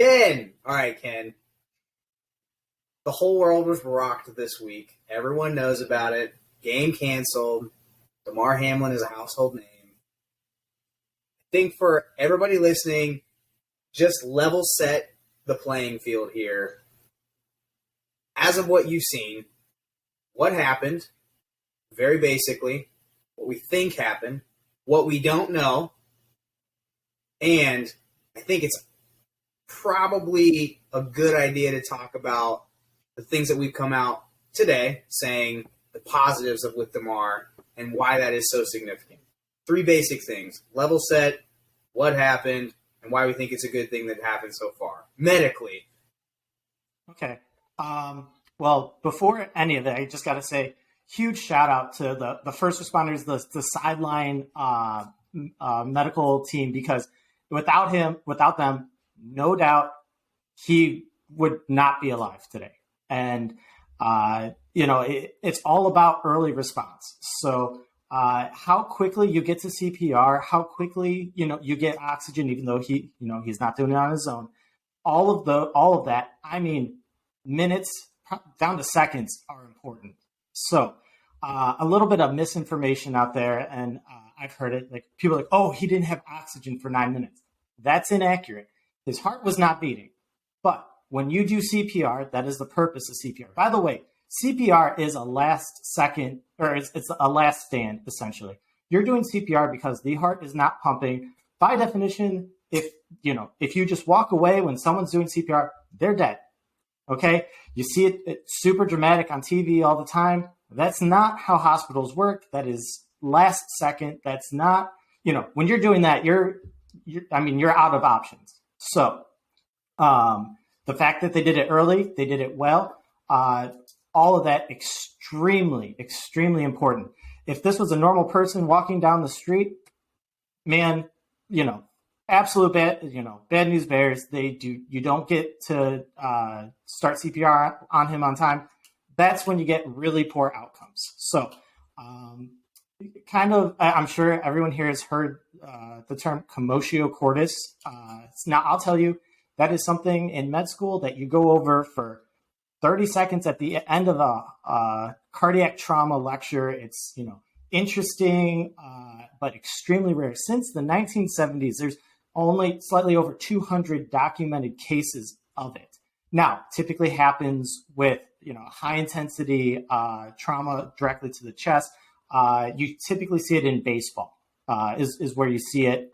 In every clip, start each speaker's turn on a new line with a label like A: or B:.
A: Ken! All right, Ken. The whole world was rocked this week. Everyone knows about it. Game canceled. Damar Hamlin is a household name. I think for everybody listening, just level set the playing field here. As of what you've seen, what happened, very basically, what we think happened, what we don't know, and I think it's probably a good idea to talk about the things that we've come out today saying the positives of with Damar and why that is so significant. Three basic things. Level set, what happened, and why we think it's a good thing that happened so far. Medically.
B: Okay. Well, before any of that, I just got to say, huge shout out to the first responders, the sideline medical team, because without them, no doubt he would not be alive today. And, it's all about early response. So how quickly you get to CPR, how quickly, you get oxygen, even though he's not doing it on his own. All of that, I mean, minutes down to seconds are important. So a little bit of misinformation out there. And I've heard it, like people are like, oh, he didn't have oxygen for 9 minutes. That's inaccurate. His heart was not beating. But when you do CPR, that is the purpose of CPR. By the way, CPR is a last second, or it's a last stand, essentially. You're doing CPR because the heart is not pumping. By definition, if you just walk away when someone's doing CPR, they're dead. Okay? You see it's super dramatic on TV all the time. That's not how hospitals work. That is last second. That's not, when you're doing that, you're out of options. So, the fact that they did it early, they did it well, all of that extremely, extremely important. If this was a normal person walking down the street, man, absolute bad news bears. You don't get to start CPR on him on time. That's when you get really poor outcomes. So, I'm sure everyone here has heard the term commotio cordis. Now, I'll tell you, that is something in med school that you go over for 30 seconds at the end of a cardiac trauma lecture. It's, interesting, but extremely rare. Since the 1970s, there's only slightly over 200 documented cases of it. Now, typically happens with, high intensity trauma directly to the chest. You typically see it in baseball, is where you see it.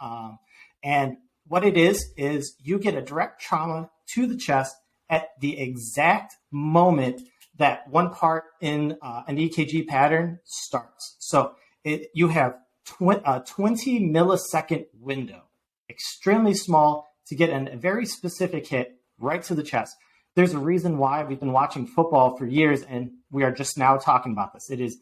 B: And what it is you get a direct trauma to the chest at the exact moment that one part in an EKG pattern starts. So you have a 20 millisecond window, extremely small, to get a very specific hit right to the chest. There's a reason why we've been watching football for years, and we are just now talking about this. It is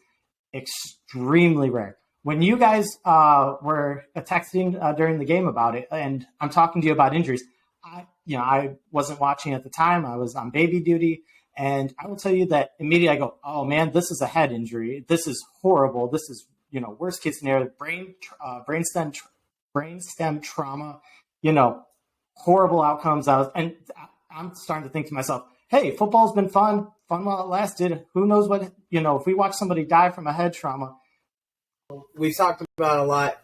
B: extremely rare. When you guys were texting during the game about it, and I'm talking to you about injuries, I wasn't watching at the time. I was on baby duty, and I will tell you that immediately I go, oh man, this is a head injury. This is horrible. This is, worst case scenario, brainstem trauma, horrible outcomes. I'm starting to think to myself, hey, football's been fun while it lasted. Who knows what, if we watch somebody die from a head trauma.
A: We've talked about a lot.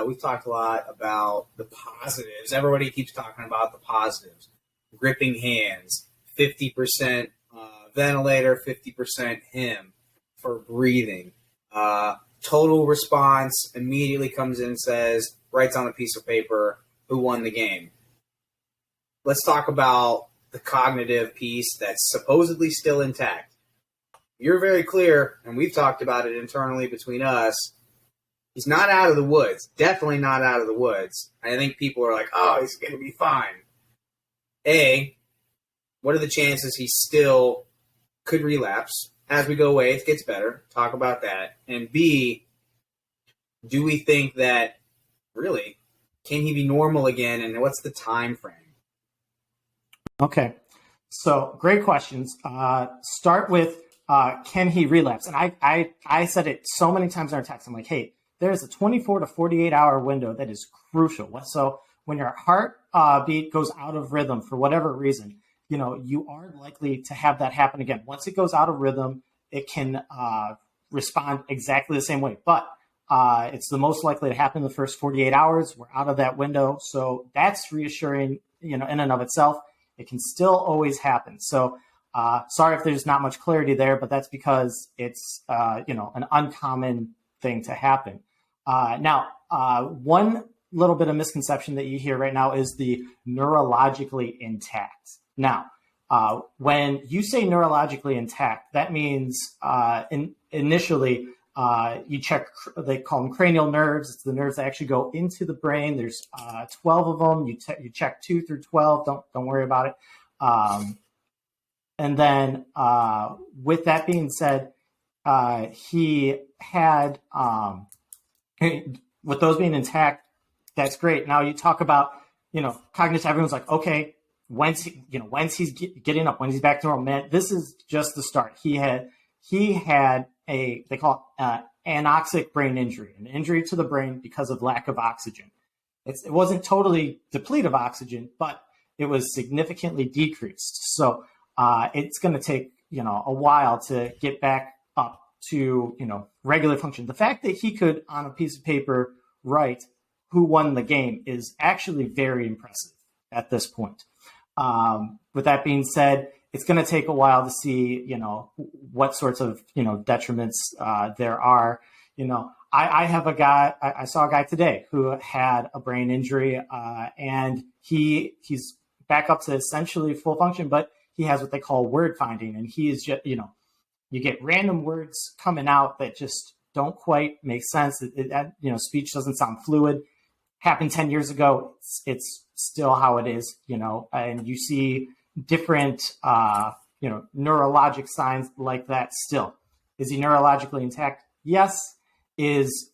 A: We've talked a lot about the positives. Everybody keeps talking about the positives. Gripping hands, 50% ventilator, 50% him for breathing. Total response immediately comes in and says, writes on a piece of paper, who won the game. Let's talk about the cognitive piece that's supposedly still intact. You're very clear, and we've talked about it internally between us. He's not out of the woods. Definitely not out of the woods. I think people are like, oh, he's going to be fine. A, what are the chances he still could relapse? As we go away, it gets better. Talk about that. And B, do we think that, really, can he be normal again, and what's the time frame?
B: Okay. So, great questions. Start with, can he relapse? And I said it so many times in our text. I'm like, hey, there's a 24 to 48 hour window that is crucial. So when your heart beat goes out of rhythm for whatever reason, you are likely to have that happen again. Once it goes out of rhythm, it can respond exactly the same way. But it's the most likely to happen in the first 48 hours. We're out of that window. So that's reassuring, in and of itself. It can still always happen. So sorry if there's not much clarity there, but that's because it's, an uncommon thing to happen. Now, one little bit of misconception that you hear right now is the neurologically intact. Now, when you say neurologically intact, that means initially you check, they call them cranial nerves. It's the nerves that actually go into the brain. There's 12 of them. You check 2 through 12. Don't worry about it. And then with that being said, he had, with those being intact, that's great. Now you talk about, cognitive, everyone's like, okay, when's he's getting up, when he's back to normal, man, this is just the start. He had they call it anoxic brain injury, an injury to the brain because of lack of oxygen. It wasn't totally depleted of oxygen, but it was significantly decreased. So it's going to take, a while to get back up to, regular function. The fact that he could, on a piece of paper, write who won the game is actually very impressive at this point. With that being said, it's going to take a while to see, what sorts of, detriments there are. I saw a guy today who had a brain injury, and he's back up to essentially full function, but he has what they call word finding, and he is just, you get random words coming out that just don't quite make sense. Speech doesn't sound fluid. Happened 10 years ago. It's still how it is, and you see different, neurologic signs like that still. Is he neurologically intact? Yes. Is,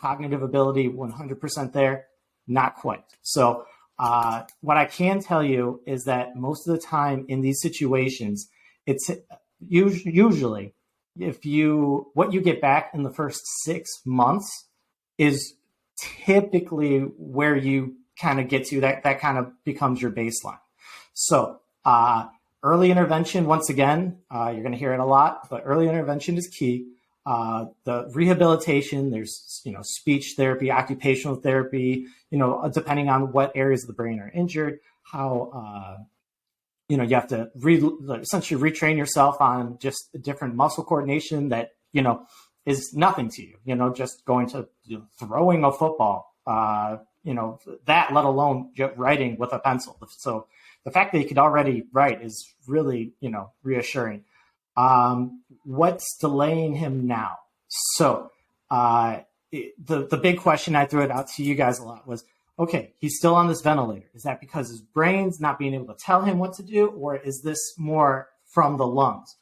B: cognitive ability 100% there? Not quite. So what I can tell you is that most of the time in these situations, it's usually what you get back in the first 6 months is typically where you kind of get to, that kind of becomes your baseline. So early intervention, once again, you're going to hear it a lot, but early intervention is key. The rehabilitation, there's, speech therapy, occupational therapy, depending on what areas of the brain are injured, how, you have to essentially retrain yourself on just different muscle coordination that, is nothing to you, just going to throwing a football, that, let alone just writing with a pencil. So the fact that he could already write is really, reassuring. What's delaying him now? So the big question, I threw it out to you guys a lot, was, okay, he's still on this ventilator. Is that because his brain's not being able to tell him what to do, or is this more from the lungs?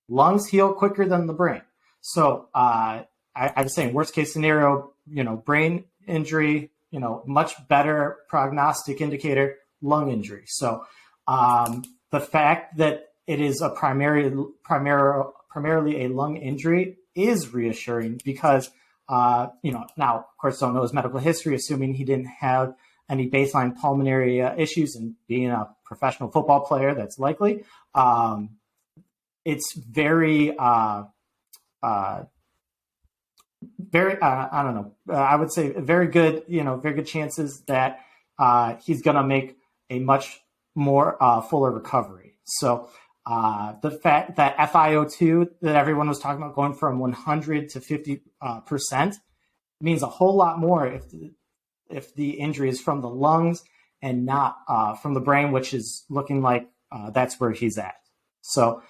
B: Lungs heal quicker than the brain. So I was saying, worst case scenario, brain injury, much better prognostic indicator, lung injury. So the fact that it is a primarily a lung injury is reassuring because, now, of course, don't know his medical history, assuming he didn't have any baseline pulmonary issues, and being a professional football player, that's likely. It's very, I don't know. I would say very good chances that he's going to make a much more fuller recovery. So the fact that FiO2 that everyone was talking about going from 100 to 50% means a whole lot more if the injury is from the lungs and not from the brain, which is looking like that's where he's at. So,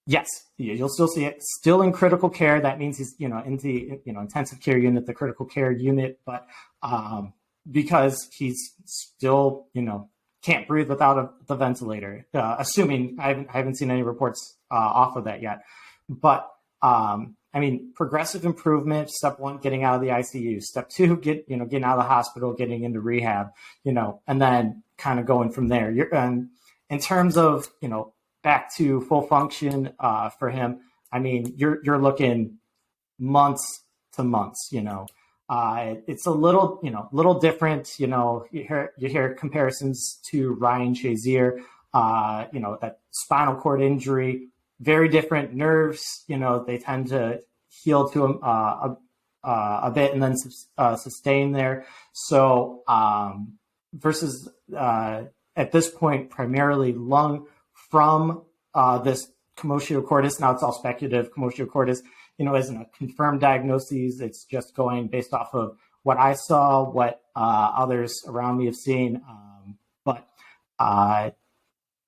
B: yes, you'll still see it. Still in critical care. That means he's, in the, intensive care unit, the critical care unit. But because he's still, can't breathe without the ventilator, assuming I haven't seen any reports off of that yet. But, progressive improvement, step 1, getting out of the ICU. Step 2, getting out of the hospital, getting into rehab, and then kind of going from there. In terms of, back to full function for him, you're looking months to months, It's a little different. You hear comparisons to Ryan Shazier. That spinal cord injury, very different nerves. They tend to heal to a bit and then sustain there. So versus at this point, primarily lung from this commotio cordis. Now it's all speculative. Commotio cordis, isn't a confirmed diagnosis. It's just going based off of what I saw, what others around me have seen. But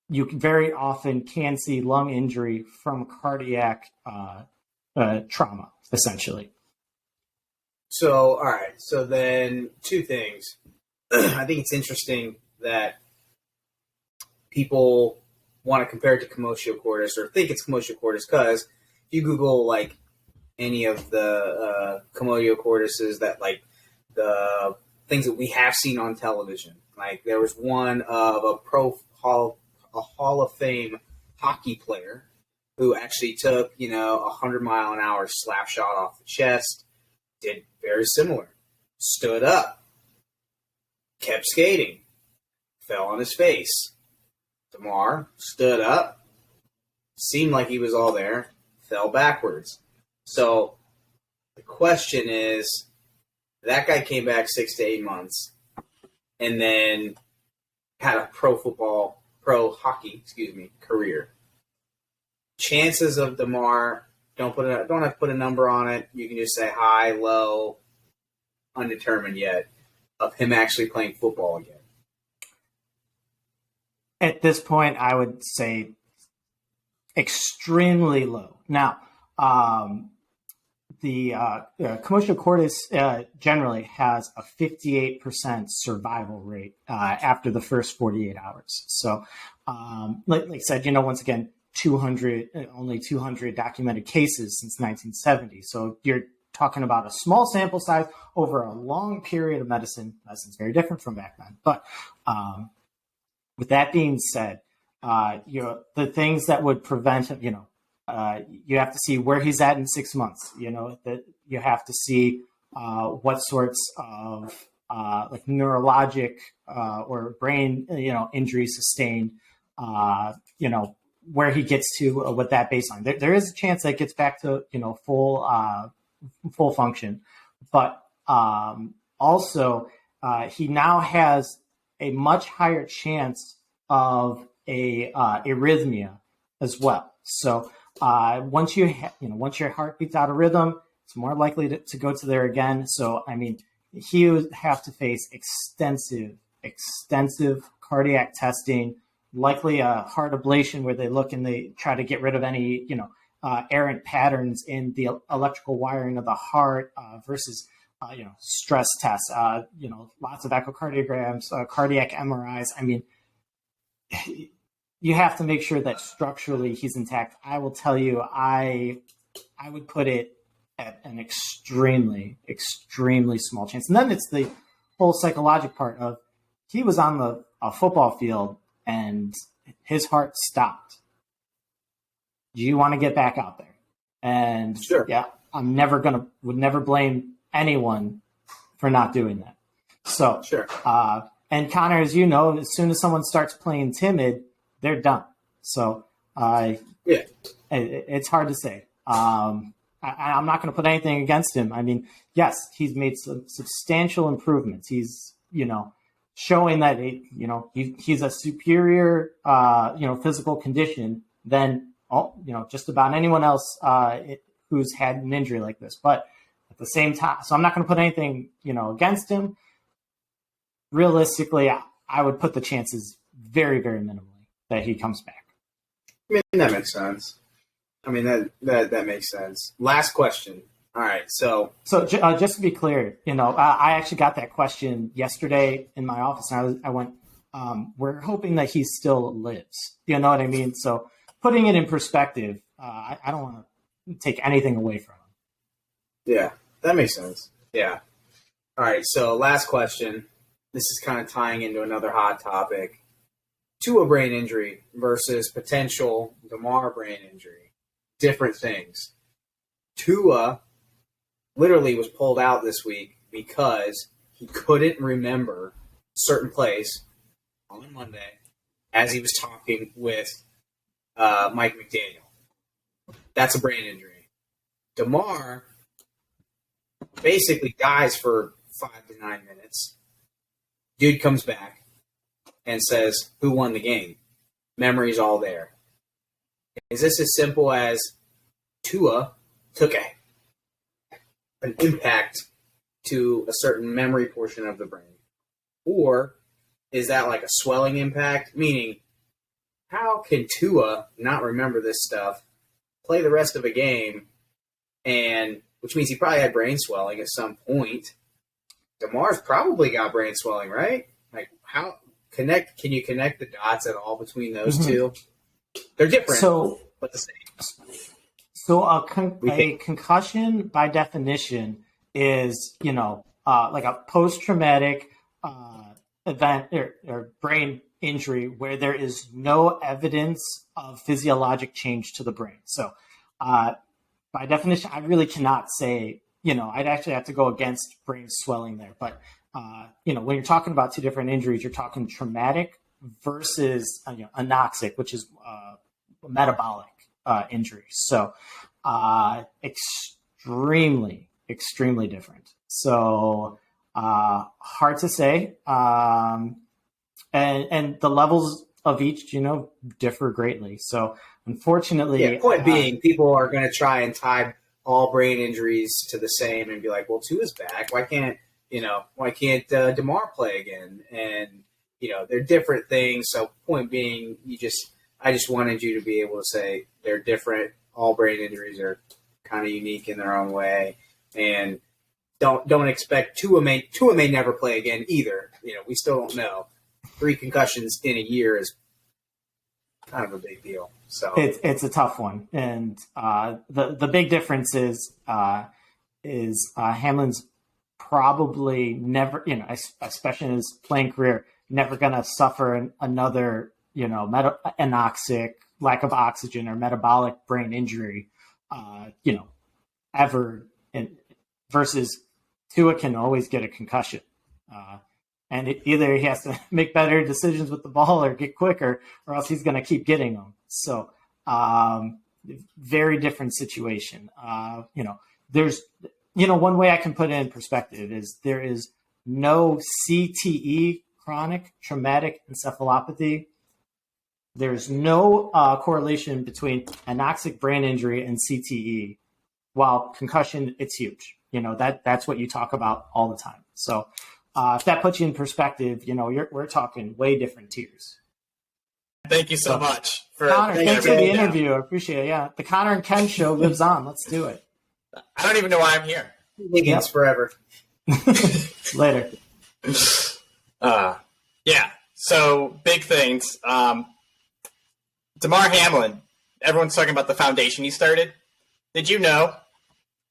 B: you very often can see lung injury from cardiac trauma, essentially.
A: So, all right. So then two things. I think it's interesting that people want to compare it to commotio cordis or think it's commotio cordis because if you Google like any of the commotio cordises that like the things that we have seen on television, like there was one of a Hall of Fame hockey player who actually took, 100-mile-an-hour slap shot off the chest, did very similar, stood up, kept skating, fell on his face. Damar stood up, seemed like he was all there, fell backwards. So the question is, that guy came back 6 to 8 months and then had a pro hockey career. Chances of Damar, don't have to put a number on it. You can just say high, low, undetermined yet, of him actually playing football again.
B: At this point, I would say extremely low. Now, the commotio cordis generally has a 58% survival rate after the first 48 hours. So, like I said, once again, only 200 documented cases since 1970. So you're talking about a small sample size over a long period of medicine. Medicine's very different from back then. But with that being said, the things that would prevent him, you have to see where he's at in 6 months. That you have to see what sorts of like neurologic or brain, injuries sustained. Where he gets to with that baseline. There is a chance that gets back to full function, but also he now has a much higher chance of a arrhythmia as well. So once your heart beats out of rhythm, it's more likely to go to there again. So he would have to face extensive cardiac testing, likely a heart ablation where they look and they try to get rid of any errant patterns in the electrical wiring of the heart versus stress tests. Lots of echocardiograms, cardiac MRIs. You have to make sure that structurally he's intact. I will tell you, I would put it at an extremely, extremely small chance. And then it's the whole psychological part of he was on a football field and his heart stopped. Do you want to get back out there? And
A: sure.
B: Yeah, would never blame anyone for not doing that. So
A: sure.
B: And Connor, as you know, as soon as someone starts playing timid, they're done. So it's hard to say. I'm not going to put anything against him. Yes, he's made some substantial improvements. He's, showing that he's a superior physical condition than just about anyone else who's had an injury like this. But at the same time, so I'm not going to put anything against him. Realistically, I would put the chances very, very minimally that he comes back.
A: That makes sense. That makes sense. Last question. All right, so
B: just to be clear, I actually got that question yesterday in my office, and I went, we're hoping that he still lives. You know what I mean? So putting it in perspective, I don't want to take anything away from him.
A: Yeah, that makes sense. Yeah. All right, so last question. This is kind of tying into another hot topic. Tua brain injury versus potential Damar brain injury. Different things. Tua literally was pulled out this week because he couldn't remember a certain place on Monday as he was talking with Mike McDaniel. That's a brain injury. Damar basically dies for 5 to 9 minutes. Dude comes back and says, who won the game? Memory's all there. Is this as simple as Tua took an impact to a certain memory portion of the brain? Or is that like a swelling impact? Meaning, how can Tua not remember this stuff, play the rest of a game, and which means he probably had brain swelling at some point. Damar's probably got brain swelling, right? Like, how can you connect the dots at all between those two? They're different, but the same.
B: So a concussion, by definition, is like a post-traumatic event or brain injury where there is no evidence of physiologic change to the brain. So by definition, I really cannot say, I'd actually have to go against brain swelling there. But, when you're talking about two different injuries, you're talking traumatic versus anoxic, which is metabolic injuries. So extremely, extremely different. So hard to say. And the levels of each, differ greatly. So unfortunately,
A: point being, people are going to try and tie all brain injuries to the same and be like, well, Tua's back. Why can't Damar play again? And, they're different things. So point being, I just wanted you to be able to say they're different. All brain injuries are kind of unique in their own way. And don't expect Tua may never play again either. We still don't know. 3 concussions in a year is kind of a big deal. So
B: it's a tough one, and the big difference is Hamlin's probably never, especially in his playing career, never going to suffer another, anoxic, lack of oxygen, or metabolic brain injury, ever. Versus Tua can always get a concussion. And either he has to make better decisions with the ball or get quicker, or else he's going to keep getting them. So, very different situation. There's, one way I can put it in perspective is there is no CTE, chronic traumatic encephalopathy. There's no correlation between anoxic brain injury and CTE, while concussion, it's huge. That's what you talk about all the time. So, if that puts you in perspective, we're talking way different tiers.
C: Thank you so much for
B: Connor. Thanks for the interview. I appreciate it. Yeah, the Connor and Ken show lives on. Let's do it.
C: I don't even know why I'm here.
A: Higgins forever.
B: Later.
C: Yeah. So big things. Damar Hamlin. Everyone's talking about the foundation he started. Did you know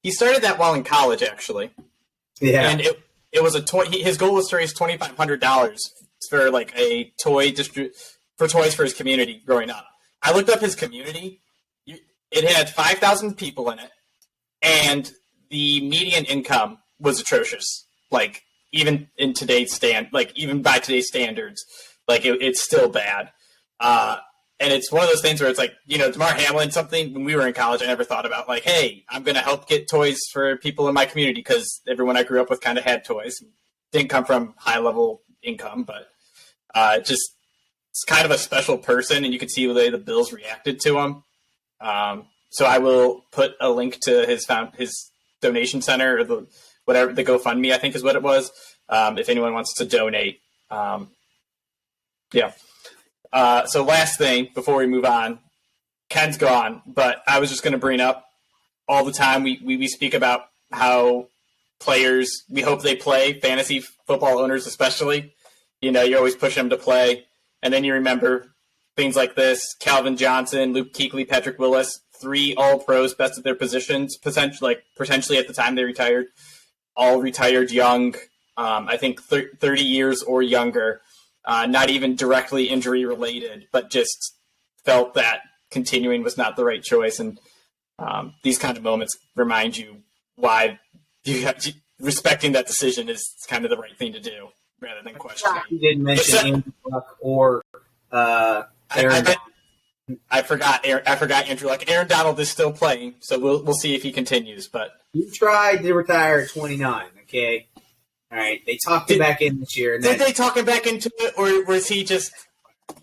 C: he started that while in college? Actually.
A: Yeah.
C: And it was his goal was to raise $2,500 for like a for toys for his community growing up. I looked up his community. It had 5,000 people in it, and the median income was atrocious. Like even in today's even by today's standards, like it's still bad. And it's one of those things where it's like, Damar Hamlin, something when we were in college, I never thought about like, hey, I'm going to help get toys for people in my community because everyone I grew up with kind of had toys. Didn't come from high level income, but it's kind of a special person, and you could see the way the Bills reacted to him. So I will put a link to his donation center or the GoFundMe, I think is what it was. If anyone wants to donate. Yeah. So last thing before we move on, Ken's gone, but I was just going to bring up all the time we speak about how players, we hope they play, fantasy football owners especially. You're always pushing them to play. And then you remember things like this: Calvin Johnson, Luke Kuechly, Patrick Willis, 3 All-Pros, best at their positions, potentially at the time they retired, all retired young, I think 30 years or younger. Not even directly injury related, but just felt that continuing was not the right choice. And these kind of moments remind you why respecting that decision is kind of the right thing to do rather than questioning.
A: You didn't mention Andrew Luck or Aaron.
C: I forgot Andrew Luck. Aaron Donald is still playing, so we'll see if he continues. But
A: you tried to retire at 29. Okay, all right. They talked him back in this year. And
C: did they talk him back into it, or was he just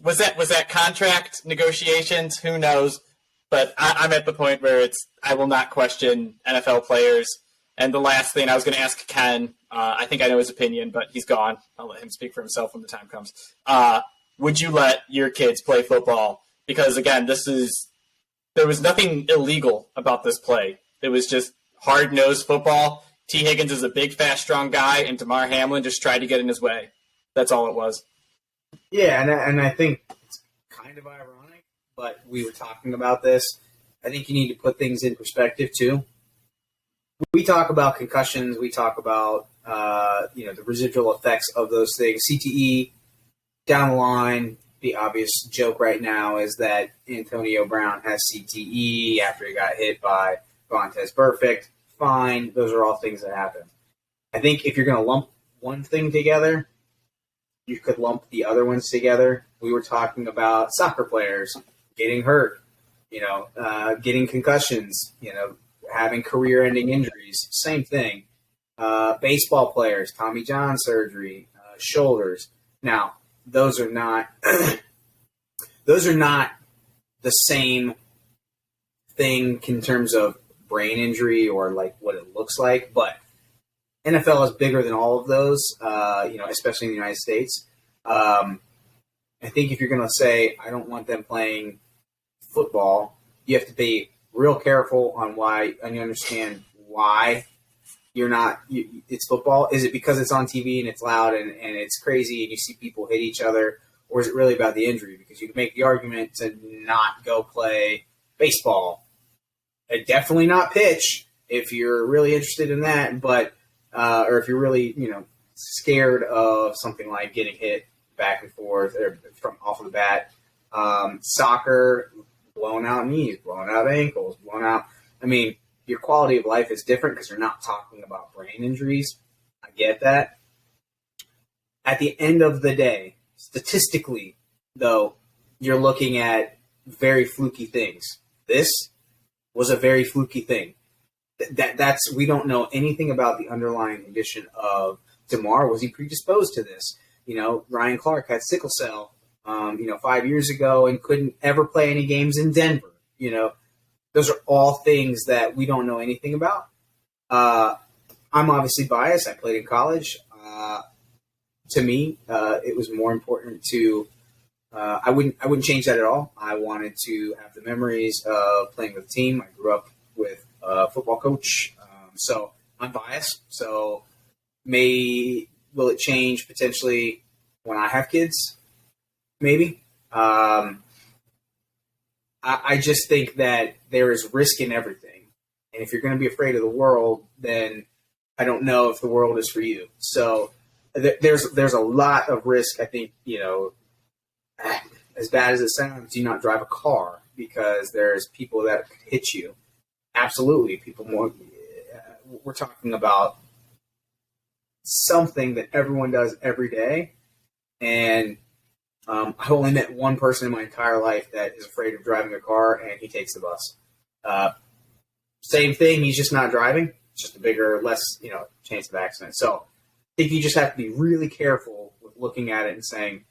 C: was that contract negotiations? Who knows? But I'm at the point where I will not question NFL players. And the last thing I was going to ask Ken, I think I know his opinion, but he's gone. I'll let him speak for himself when the time comes. Would you let your kids play football? Because, again, there was nothing illegal about this play. It was just hard-nosed football. T. Higgins is a big, fast, strong guy, and Damar Hamlin just tried to get in his way. That's all it was.
A: Yeah, and I think it's kind of ironic, but we were talking about this. I think you need to put things in perspective, too. We talk about concussions. We talk about the residual effects of those things. CTE down the line. The obvious joke right now is that Antonio Brown has CTE after he got hit by Vontaze Burfict. Fine, those are all things that happen. I think if you're going to lump one thing together, you could lump the other ones together. We were talking about soccer players getting hurt, getting concussions, having career-ending injuries. Same thing. Baseball players, Tommy John surgery, shoulders. Now, those are not the same thing in terms of brain injury or like what it looks like, but NFL is bigger than all of those, especially in the United States. I think if you're going to say, I don't want them playing football, you have to be real careful on why, and you understand why you're not, it's football. Is it because it's on TV and it's loud and it's crazy and you see people hit each other? Or is it really about the injury? Because you can make the argument to not go play baseball. Definitely not pitch if you're really interested in that, but or if you're really, scared of something like getting hit back and forth or from off of the bat. Soccer, blown out knees, blown out ankles, blown out. I mean, your quality of life is different because you're not talking about brain injuries. I get that. At the end of the day, statistically, though, you're looking at very fluky things. This was a very fluky thing. That's we don't know anything about the underlying condition of Damar. Was he predisposed to this? Ryan Clark had sickle cell, 5 years ago and couldn't ever play any games in Denver. Those are all things that we don't know anything about. I'm obviously biased. I played in college. To me, it was more important to. I wouldn't change that at all. I wanted to have the memories of playing with a team. I grew up with a football coach, so I'm biased. So will it change potentially when I have kids? Maybe. I just think that there is risk in everything, and if you're going to be afraid of the world, then I don't know if the world is for you. So there's a lot of risk. I think as bad as it sounds, do not drive a car because there's people that could hit you. Absolutely, people more. We're talking about something that everyone does every day, and I've only met one person in my entire life that is afraid of driving a car, and he takes the bus. Same thing, he's just not driving. It's just a bigger, less, chance of accident. So I think you just have to be really careful with looking at it and saying,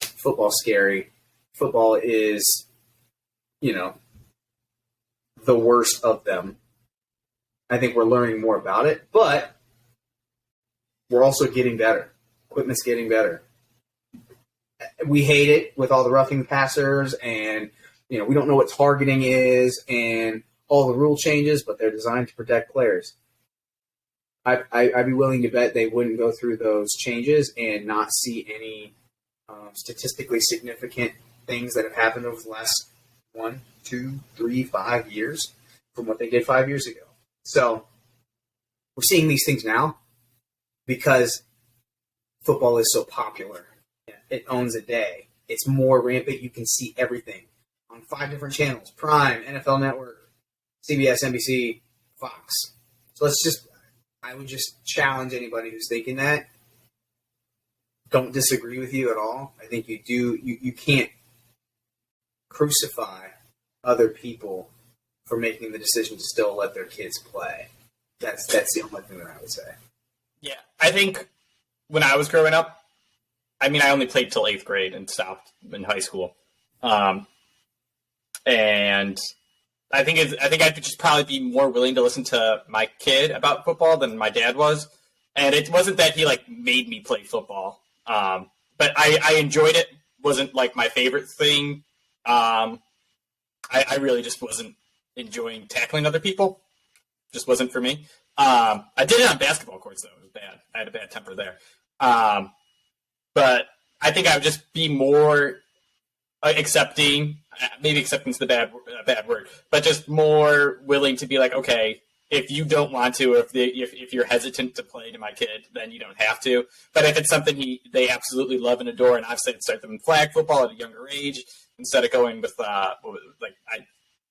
A: football's scary. Football is, the worst of them. I think we're learning more about it, but we're also getting better. Equipment's getting better. We hate it with all the roughing passers and, we don't know what targeting is and all the rule changes, but they're designed to protect players. I'd be willing to bet they wouldn't go through those changes and not see any statistically significant things that have happened over the last 1, 2, 3, 5 years from what they did 5 years ago. So we're seeing these things now because football is so popular. It owns a day. It's more rampant. You can see everything on 5 different channels: Prime, NFL Network, CBS, NBC, Fox. So let's just I would just challenge anybody who's thinking that. Don't disagree with you at all. I think you can't crucify other people for making the decision to still let their kids play. That's the only thing that I would say.
C: Yeah, I think when I was growing up, I mean, I only played till 8th grade and stopped in high school. And I think I could just probably be more willing to listen to my kid about football than my dad was. And it wasn't that he made me play football. But I enjoyed it. Wasn't my favorite thing. I really just wasn't enjoying tackling other people. Just wasn't for me. I did it on basketball courts though. It was bad. I had a bad temper there. But I think I would just be more accepting. Maybe accepting is the bad word, but just more willing to be okay, if you don't want to, or if you're hesitant to play to my kid, then you don't have to. But if it's something they absolutely love and adore, and I've said start them in flag football at a younger age instead of going with I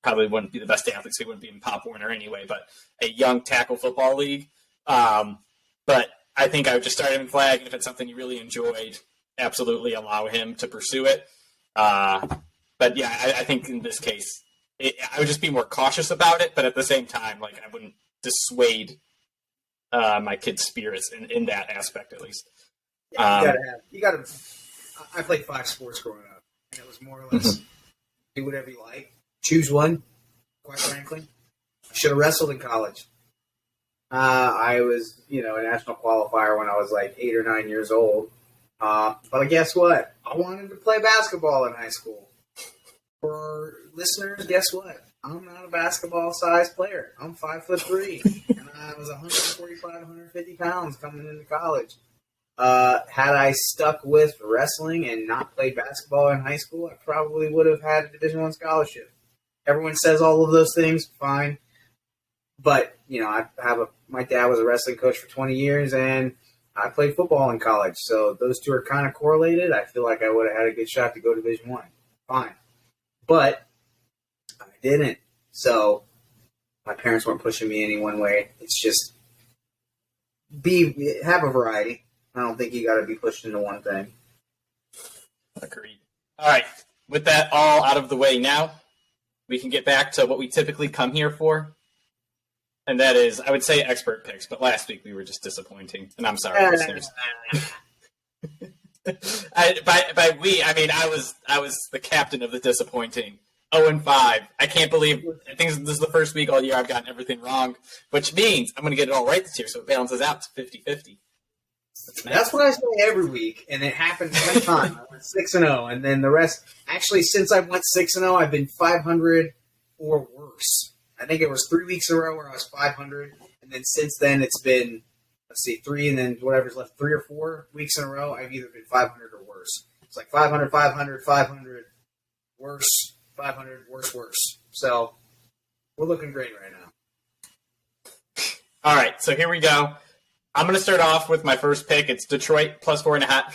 C: probably wouldn't be the best athletes. We wouldn't be in Pop Warner anyway, but a young tackle football league. But I think I would just start him in flag, and if it's something you really enjoyed, absolutely allow him to pursue it. But yeah, I think in this case, I would just be more cautious about it, but at the same time, I wouldn't dissuade my kids' spirits in that aspect, at least.
A: Yeah, you gotta. I played 5 sports growing up, and it was more or less do whatever you like, choose one. Quite frankly, I should have wrestled in college. I was, a national qualifier when I was 8 or 9 years old. But guess what? I wanted to play basketball in high school. For listeners, guess what? I'm not a basketball-sized player. I'm 5'3", and I was 145, 150 pounds coming into college. Had I stuck with wrestling and not played basketball in high school, I probably would have had a Division I scholarship. Everyone says all of those things, fine. But, my dad was a wrestling coach for 20 years, and I played football in college. So those two are kind of correlated. I feel like I would have had a good shot to go to Division I. Fine. But I didn't. So my parents weren't pushing me any one way. It's just have a variety. I don't think you got to be pushed into one thing.
C: Agreed. All right. With that all out of the way now, we can get back to what we typically come here for. And that is, I would say expert picks, but last week we were just disappointing. And I'm sorry, listeners. By we, I mean I was the captain of the disappointing. 0-5. I can't believe. I think this is the first week all year I've gotten everything wrong, which means I'm going to get it all right this year, so it balances out to 50-50.
A: That's what I say every week, and it happens every time. I went 6-0, and then the rest. Actually, since I went 6-0, I've been 500 or worse. I think it was 3 weeks in a row where I was 500, and then since then it's been 3, and then whatever's left, 3 or 4 weeks in a row, I've either been 500 or worse. It's 500, 500, 500, worse, 500, worse. So we're looking great right now.
C: All right, so here we go. I'm going to start off with my first pick. It's Detroit plus 4.5.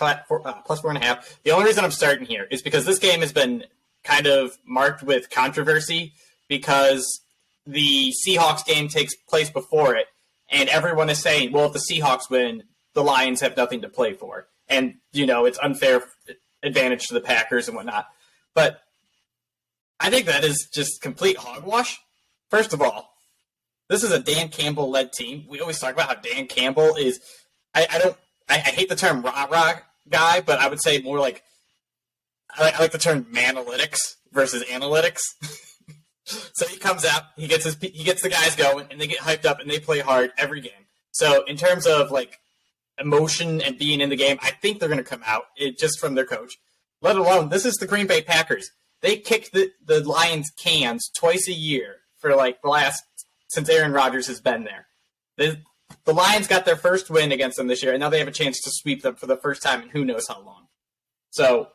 C: Plus 4.5. The only reason I'm starting here is because this game has been kind of marked with controversy because the Seahawks game takes place before it, and everyone is saying, well, if the Seahawks win, the Lions have nothing to play for. And, it's unfair advantage to the Packers and whatnot. But I think that is just complete hogwash. First of all, this is a Dan Campbell-led team. We always talk about how Dan Campbell is I hate the term rah-rah guy, but I would say more I like the term manalytics versus analytics. So he comes out, he gets the guys going, and they get hyped up, and they play hard every game. So in terms of emotion and being in the game, I think they're going to come out just from their coach. Let alone, this is the Green Bay Packers. They kick the Lions' cans twice a year for the last since Aaron Rodgers has been there. The Lions got their first win against them this year, and now they have a chance to sweep them for the first time in who knows how long. So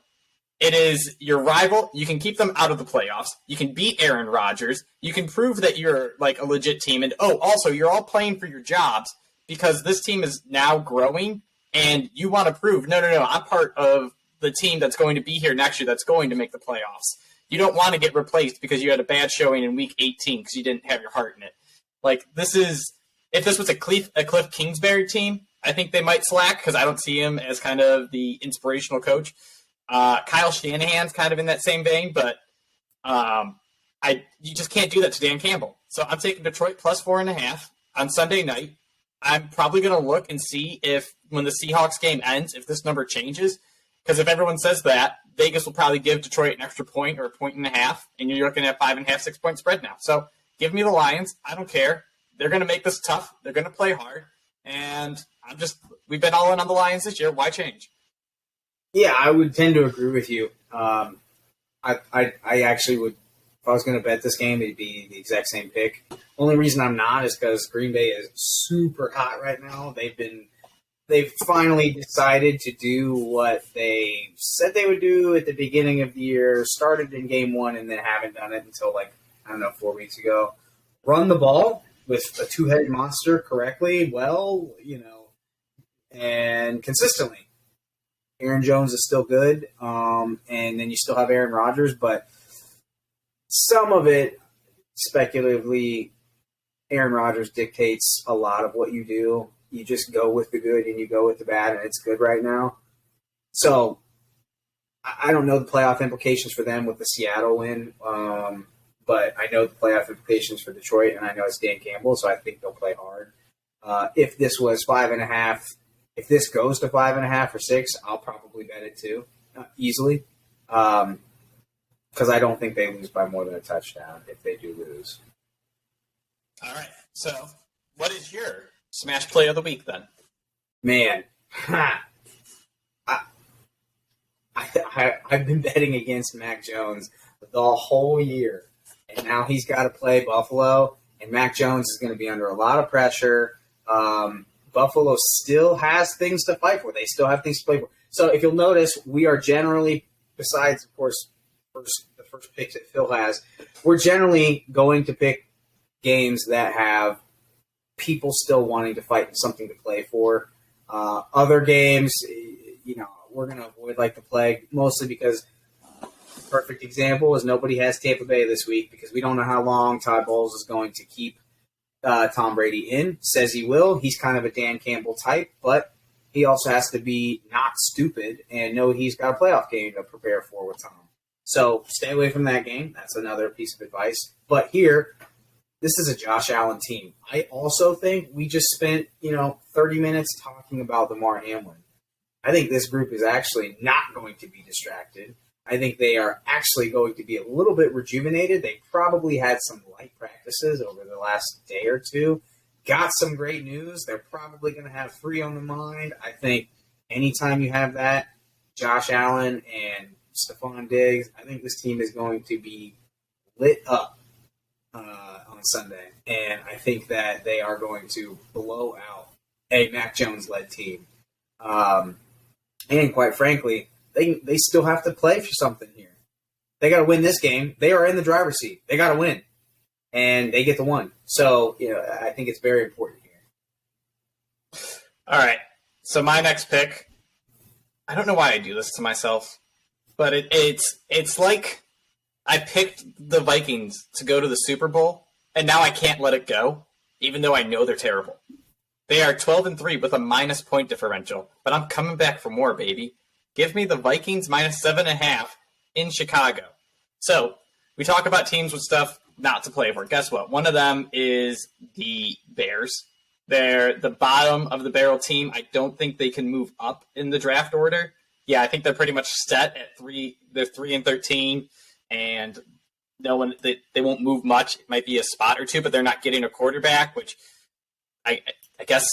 C: it is your rival. You can keep them out of the playoffs. You can beat Aaron Rodgers. You can prove that you're a legit team. And also you're all playing for your jobs because this team is now growing, and you want to prove, no, I'm part of the team that's going to be here next year that's going to make the playoffs. You don't want to get replaced because you had a bad showing in Week 18 because you didn't have your heart in it. This is If this was a Cliff Kingsbury team, I think they might slack because I don't see him as kind of the inspirational coach. Kyle Shanahan's kind of in that same vein, but you just can't do that to Dan Campbell. So I'm taking Detroit plus 4.5 on Sunday night. I'm probably going to look and see if when the Seahawks game ends, if this number changes. Because if everyone says that, Vegas will probably give Detroit an extra point or a 1.5, and you're looking at 5.5, 6-point spread now. So give me the Lions. I don't care. They're going to make this tough. They're going to play hard. And we've been all in on the Lions this year. Why change?
A: Yeah, I would tend to agree with you. I actually would, if I was going to bet this game, it'd be the exact same pick. Only reason I'm not is because Green Bay is super hot right now. They've finally decided to do what they said they would do at the beginning of the year, started in game 1 and then haven't done it until 4 weeks ago. Run the ball with a two-headed monster correctly, and consistently. Aaron Jones is still good, and then you still have Aaron Rodgers, but some of it, speculatively, Aaron Rodgers dictates a lot of what you do. You just go with the good and you go with the bad, and it's good right now. So I don't know the playoff implications for them with the Seattle win, but I know the playoff implications for Detroit, and I know it's Dan Campbell, so I think they'll play hard. If this was 5.5, if this goes to 5.5 or 6, I'll probably bet it too, easily, because I don't think they lose by more than a touchdown if they do lose.
C: All right. So what is your smash play of the week then?
A: Man, I've been betting against Mac Jones the whole year, and now he's got to play Buffalo, and Mac Jones is going to be under a lot of pressure. Buffalo still has things to fight for. They still have things to play for. So if you'll notice, we are generally, besides, of course, the first picks that Phil has, we're generally going to pick games that have people still wanting to fight and something to play for. Other games, we're going to avoid like the plague, mostly because perfect example is nobody has Tampa Bay this week because we don't know how long Todd Bowles is going to keep Tom Brady in. Says he will. He's kind of a Dan Campbell type, but he also has to be not stupid and know he's got a playoff game to prepare for with Tom. So stay away from that game. That's another piece of advice. But here, this is a Josh Allen team. I also think we just spent, 30 minutes talking about Damar Hamlin. I think this group is actually not going to be distracted. I think they are actually going to be a little bit rejuvenated. They probably had some light practices over the last day or two. Got some great news. They're probably going to have 3 on the mind. I think anytime you have that, Josh Allen and Stephon Diggs, I think this team is going to be lit up on Sunday. And I think that they are going to blow out a Mac Jones-led team. And quite frankly, they still have to play for something here. They got to win this game. They are in the driver's seat. They got to win. And they get the one. So, I think it's very important here.
C: All right. So my next pick, I don't know why I do this to myself, but it's like I picked the Vikings to go to the Super Bowl, and now I can't let it go, even though I know they're terrible. They are 12-3 with a minus point differential, but I'm coming back for more, baby. Give me the Vikings minus 7.5 in Chicago. So we talk about teams with stuff not to play for. Guess what? One of them is the Bears. They're the bottom of the barrel team. I don't think they can move up in the draft order. Yeah, I think they're pretty much set at 3. They're 3-13, and no one they won't move much. It might be a spot or two, but they're not getting a quarterback, which I guess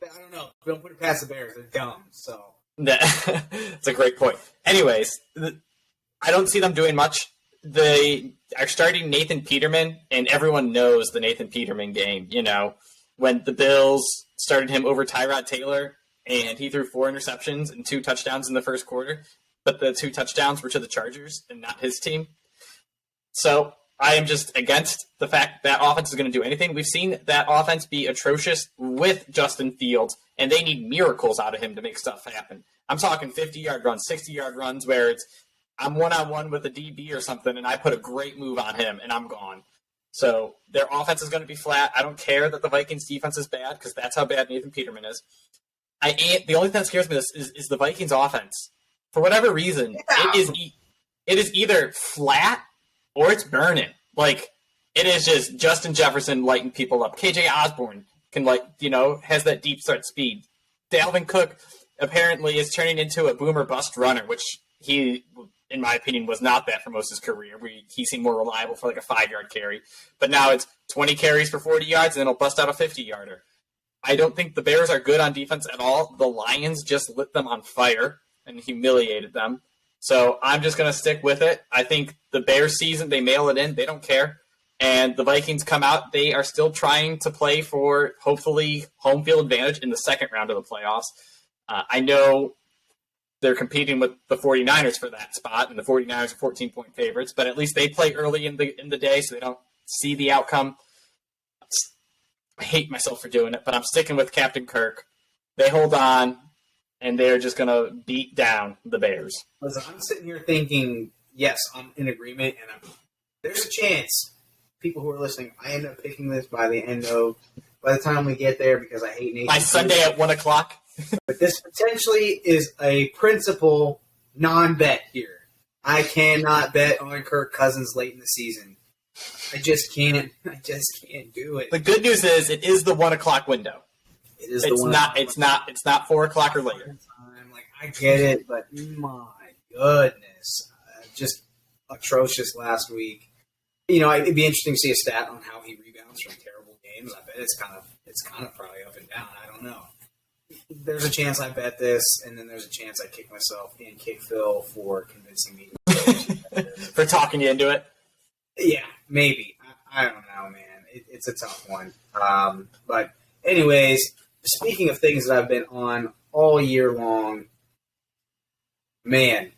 A: I don't know. Don't put it past the Bears. They're dumb. So
C: that's a great point. Anyways, I don't see them doing much. They are starting Nathan Peterman, and everyone knows the Nathan Peterman game. When the Bills started him over Tyrod Taylor, and he threw 4 interceptions and 2 touchdowns in the first quarter, but the 2 touchdowns were to the Chargers and not his team. So I am just against the fact that offense is going to do anything. We've seen that offense be atrocious with Justin Fields, and they need miracles out of him to make stuff happen. I'm talking 50-yard runs, 60-yard runs where I'm one-on-one with a DB or something, and I put a great move on him, and I'm gone. So their offense is going to be flat. I don't care that the Vikings defense is bad because that's how bad Nathan Peterman is. The only thing that scares me is the Vikings offense. For whatever reason, it is either flat or it's burning. Like, it is just Justin Jefferson lighting people up. KJ Osborne can, has that deep threat speed. Dalvin Cook apparently is turning into a boomer bust runner, which he, in my opinion, was not that for most of his career. He seemed more reliable for like a 5-yard carry. But now it's 20 carries for 40 yards, and then he'll bust out a 50-yarder. I don't think the Bears are good on defense at all. The Lions just lit them on fire and humiliated them. So I'm just going to stick with it. I think the Bears season, they mail it in. They don't care. And the Vikings come out. They are still trying to play for, hopefully, home field advantage in the second round of the playoffs. I know they're competing with the 49ers for that spot, and the 49ers are 14-point favorites, but at least they play early in the day so they don't see the outcome. I hate myself for doing it, but I'm sticking with Captain Kirk. They hold on, and they're just going to beat down the Bears.
A: Listen, I'm sitting here thinking, yes, I'm in agreement, and there's a chance people who are listening, I end up picking this by the time we get there because I hate Nathan.
C: By Sunday at 1 o'clock.
A: But this potentially is a principal non-bet here. I cannot bet on Kirk Cousins late in the season. I just can't do it.
C: The good news is it is the 1 o'clock window.
A: It is
C: It's not 4 o'clock or later.
A: Like, I get it, but my goodness, just atrocious last week. It'd be interesting to see a stat on how he rebounds from terrible games. I bet it's kind of probably up and down. I don't know. There's a chance I bet this, and then there's a chance I kick myself and kick Phil for convincing me.
C: For talking you into it?
A: Yeah, maybe. I don't know, man. It's a tough one. But anyways, speaking of things that I've been on all year long, man,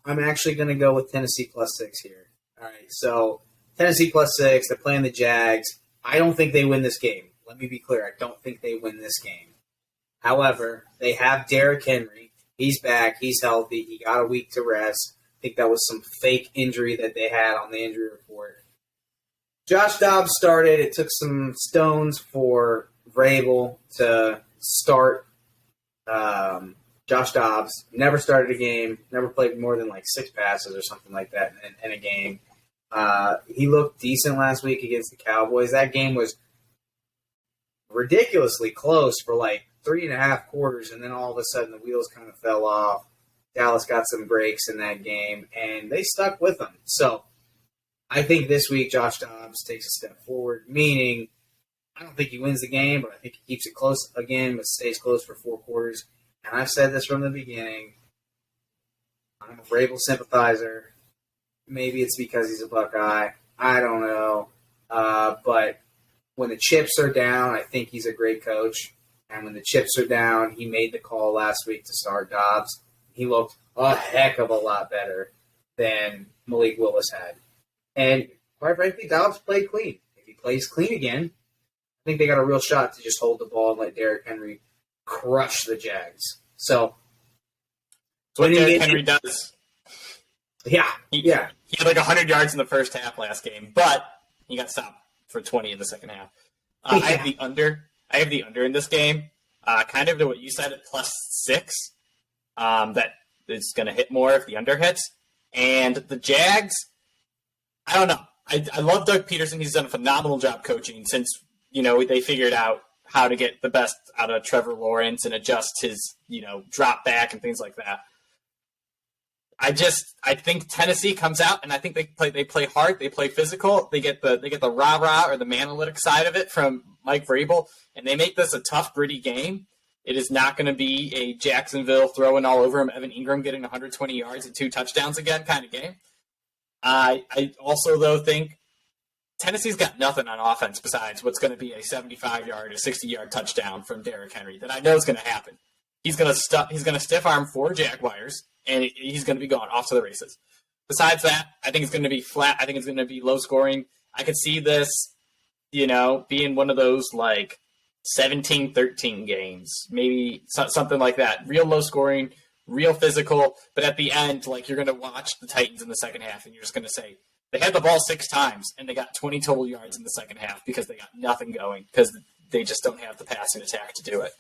A: I'm actually going to go with Tennessee +6 here. All right, so Tennessee +6, they're playing the Jags. I don't think they win this game. Let me be clear. I don't think they win this game. However, they have Derrick Henry. He's back. He's healthy. He got a week to rest. I think that was some fake injury that they had on the injury report. Josh Dobbs started. It took some stones for Vrabel to start. Josh Dobbs never started a game, never played more than like 6 passes or something like that in a game. He looked decent last week against the Cowboys. That game was ridiculously close for like 3.5 quarters, and then all of a sudden the wheels kind of fell off. Dallas got some breaks in that game, and they stuck with them. So I think this week Josh Dobbs takes a step forward, meaning I don't think he wins the game, but I think he keeps it close again, but stays close for 4 quarters. And I've said this from the beginning. I'm a Vrabel sympathizer. Maybe it's because he's a Buckeye. I don't know. But when the chips are down, I think he's a great coach. And when the chips are down, he made the call last week to start Dobbs. He looked a heck of a lot better than Malik Willis had. And quite frankly, Dobbs played clean. If he plays clean again, I think they got a real shot to just hold the ball and let Derrick Henry crush the Jags. So
C: that's what Derrick Henry does.
A: Yeah.
C: He had like 100 yards in the first half last game, but he got stopped for 20 in the second half. I have the under. I have the under in this game. Kind of to what you said at +6. That is going to hit more if the under hits. And the Jags, I don't know. I love Doug Peterson. He's done a phenomenal job coaching since, they figured out how to get the best out of Trevor Lawrence and adjust his, drop back and things like that. I think Tennessee comes out and I think they play hard, they play physical, they get the rah-rah or the manalytic side of it from Mike Vrabel, and they make this a tough, gritty game. It is not going to be a Jacksonville throwing all over him, Evan Ingram getting 120 yards and 2 touchdowns again kind of game. I also, though, think Tennessee's got nothing on offense besides what's going to be a 75-yard or 60-yard touchdown from Derrick Henry that I know is going to happen. He's going to stiff arm 4 Jaguars, and he's going to be going off to the races. Besides that, I think it's going to be flat. I think it's going to be low scoring. I could see this, being one of those like 17-13 games, maybe something like that. Real low scoring, real physical, but at the end, like you're going to watch the Titans in the second half, and you're just going to say, They had the ball 6 times, and they got 20 total yards in the second half because they got nothing going because they just don't have the passing attack to do it.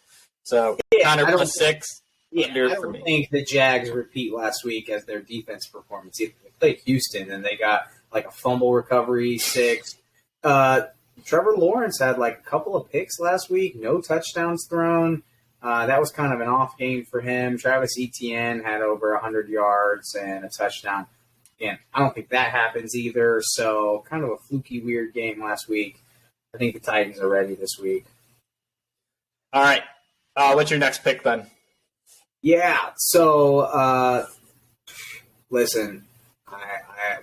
C: So, Connor plus 6.
A: Yeah, I don't think the Jags repeat last week as their defense performance. They played Houston, and they got like a fumble recovery 6. Trevor Lawrence had like a couple of picks last week, no touchdowns thrown. That was kind of an off game for him. Travis Etienne had over 100 yards and a touchdown. Again, I don't think that happens either. So kind of a fluky, weird game last week. I think the Titans are ready this week.
C: All right. What's your next pick then?
A: Yeah. So, listen,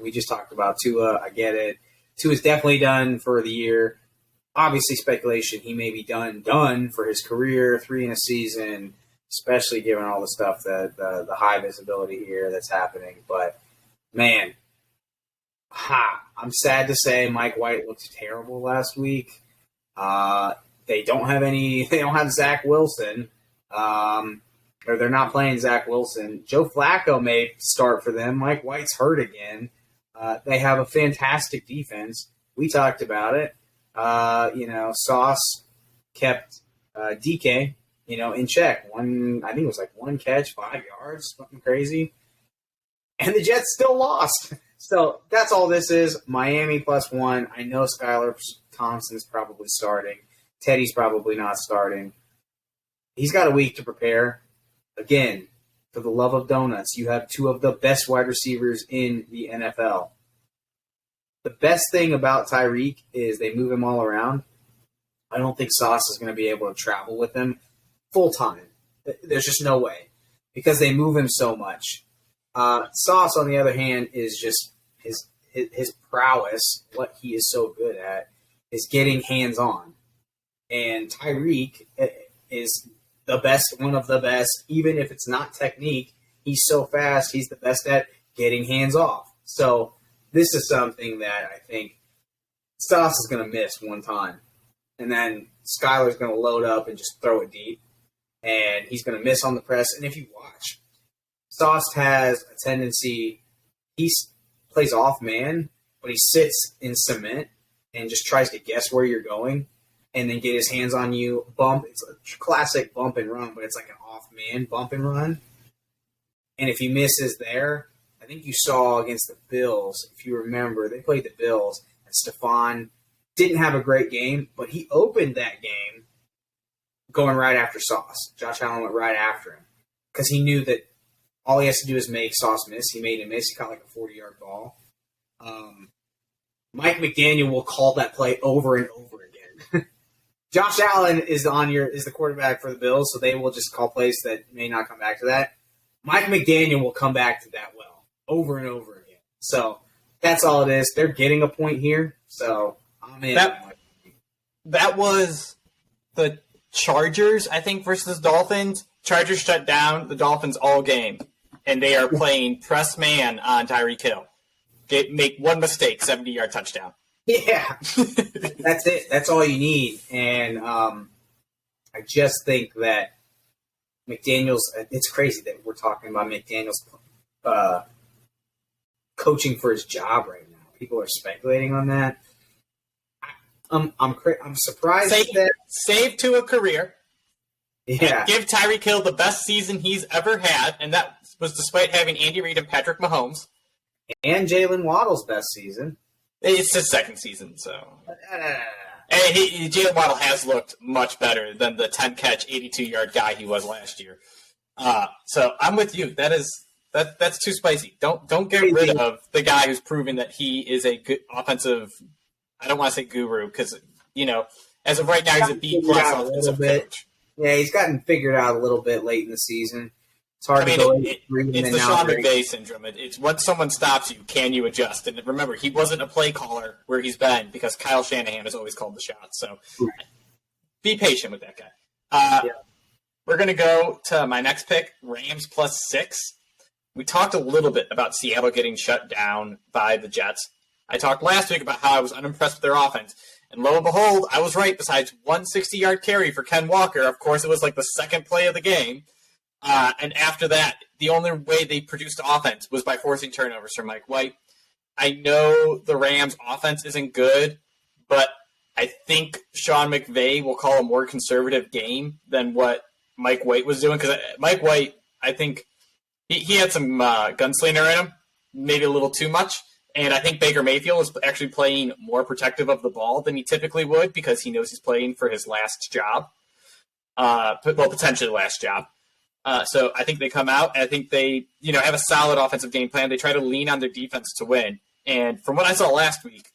A: we just talked about Tua. I get it. Tua's definitely done for the year. Obviously, speculation, he may be done for his career, 3 in a season, especially given all the stuff that the high visibility here that's happening. But, man, I'm sad to say Mike White looked terrible last week. They don't have Zach Wilson, or they're not playing Zach Wilson. Joe Flacco may start for them. Mike White's hurt again. They have a fantastic defense. We talked about it. Sauce kept DK, in check. I think it was like 1 catch, 5 yards, something crazy. And the Jets still lost. So that's all this is. Miami +1. I know Skylar Thompson's probably starting. Teddy's probably not starting. He's got a week to prepare. Again, for the love of donuts, you have 2 of the best wide receivers in the NFL. The best thing about Tyreek is they move him all around. I don't think Sauce is going to be able to travel with him full time. There's just no way because they move him so much. Sauce, on the other hand, is just his prowess. What he is so good at is getting hands on, and Tyreek is the best, one of the best. Even if it's not technique, he's so fast. He's the best at getting hands off. So this is something that I think Sauce is going to miss one time. And then Skylar's going to load up and just throw it deep. And he's going to miss on the press. And if you watch, Sauce has a tendency, he plays off man, but he sits in cement and just tries to guess where you're going and then get his hands on you. Bump. It's a classic bump and run, but it's like an off man bump and run. And if he misses there, I think you saw against the Bills, if you remember, they played the Bills, and Stephon didn't have a great game, but he opened that game going right after Sauce. Josh Allen went right after him because he knew that all he has to do is make Sauce miss. He made him miss. He caught like a 40-yard ball. Mike McDaniel will call that play over and over again. Josh Allen is the quarterback for the Bills, so they will just call plays that may not come back to that. Mike McDaniel will come back to that well over and over again. So that's all it is. They're getting a point here, so I'm in.
C: That was the Chargers, I think, versus Dolphins. Chargers shut down the Dolphins all game, and they are playing press man on Tyreek Hill. Make one mistake, 70-yard touchdown.
A: Yeah, that's it. That's all you need. And I just think that McDaniels, it's crazy that we're talking about McDaniels coaching for his job right now. People are speculating on that. I'm surprised that
C: save to a career.
A: Yeah,
C: give Tyreek Hill the best season he's ever had, and that was despite having Andy Reid and Patrick Mahomes
A: and Jalen Waddle's best season.
C: It's his second season, so. And Jalen Waddle has looked much better than the 10-catch, 82-yard guy he was last year. So I'm with you. That's too spicy. Don't get rid of the guy who's proven that he is a good offensive. I don't want to say guru because as of right now he's a B+ offensive coach.
A: Yeah, he's gotten figured out a little bit late in the season. It's hard to go. It's
C: the Sean McVay syndrome. It's when someone stops you, can you adjust? And remember, he wasn't a play caller where he's been because Kyle Shanahan has always called the shots. So be patient with that guy. We're going to go to my next pick, Rams +6. We talked a little bit about Seattle getting shut down by the Jets. I talked last week about how I was unimpressed with their offense. And lo and behold, I was right. Besides one 60-yard carry for Ken Walker, of course, it was like the second play of the game. And after that, the only way they produced offense was by forcing turnovers from Mike White. I know the Rams' offense isn't good, but I think Sean McVay will call a more conservative game than what Mike White was doing. Because Mike White, I think he had some gunslinger in him, maybe a little too much. And I think Baker Mayfield is actually playing more protective of the ball than he typically would because he knows he's playing for his last job. Potentially last job. So I think they come out, and I think they, have a solid offensive game plan. They try to lean on their defense to win. And from what I saw last week,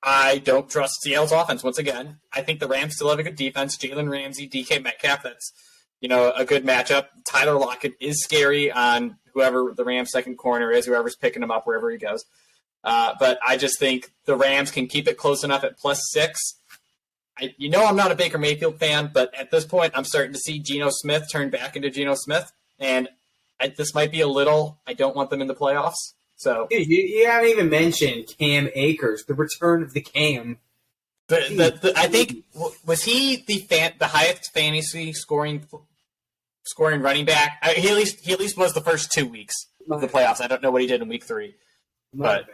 C: I don't trust Seattle's offense once again. I think the Rams still have a good defense. Jalen Ramsey, DK Metcalf, that's, a good matchup. Tyler Lockett is scary on whoever the Rams' second corner is, whoever's picking him up wherever he goes. But I just think the Rams can keep it close enough at +6. I'm not a Baker Mayfield fan, but at this point, I'm starting to see Geno Smith turn back into Geno Smith, and this might be a little. I don't want them in the playoffs. So
A: dude, you haven't even mentioned Cam Akers, the return of the Cam.
C: I think was he the highest fantasy scoring running back? He at least was the first 2 weeks of the playoffs. I don't know what he did in week 3, but.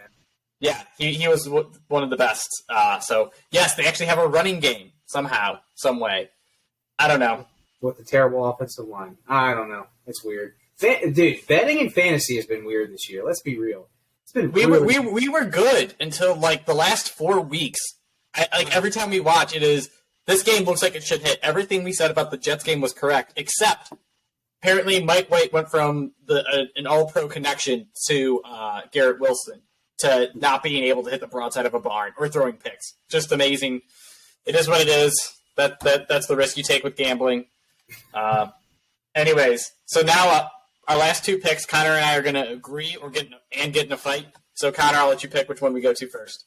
C: Yeah, he was one of the best. So, yes, they actually have a running game somehow, some way. I don't know.
A: With the terrible offensive line. I don't know. It's weird. Dude, betting in fantasy has been weird this year. Let's be real. It's been
C: we were good until, the last 4 weeks. Every time we watch, it is, this game looks like it should hit. Everything we said about the Jets game was correct, except apparently Mike White went from an all-pro connection to Garrett Wilson to not being able to hit the broadside of a barn or throwing picks. Just amazing. It is what it is. That's the risk you take with gambling. Anyways, so now our last 2 picks, Connor and I are going to agree or get in a fight. So, Connor, I'll let you pick which one we go to first.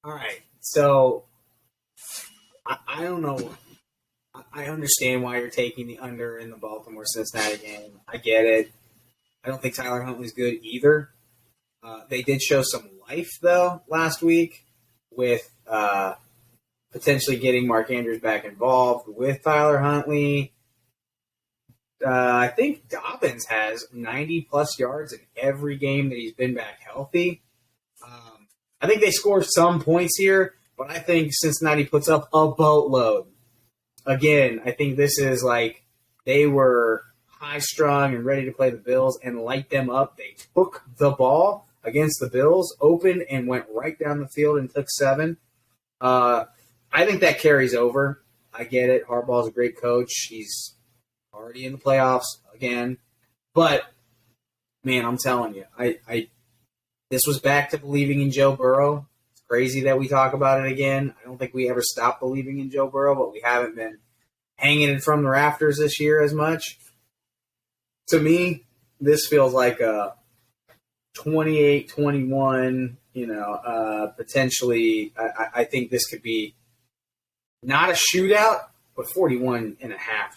A: All right. So, I don't know. I understand why you're taking the under in the Baltimore-Cincinnati game. I get it. I don't think Tyler Huntley's good either. They did show some life, though, last week with potentially getting Mark Andrews back involved with Tyler Huntley. I think Dobbins has 90-plus yards in every game that he's been back healthy. I think they score some points here, but I think Cincinnati puts up a boatload. Again, I think this is they were high-strung and ready to play the Bills and light them up. They took the ball against the Bills, opened and went right down the field and took 7. I think that carries over. I get it. Harbaugh's a great coach. He's already in the playoffs again. But, man, I'm telling you, this was back to believing in Joe Burrow. It's crazy that we talk about it again. I don't think we ever stopped believing in Joe Burrow, but we haven't been hanging it from the rafters this year as much. To me, this feels like a 28-21, potentially. I think this could be not a shootout, but 41.5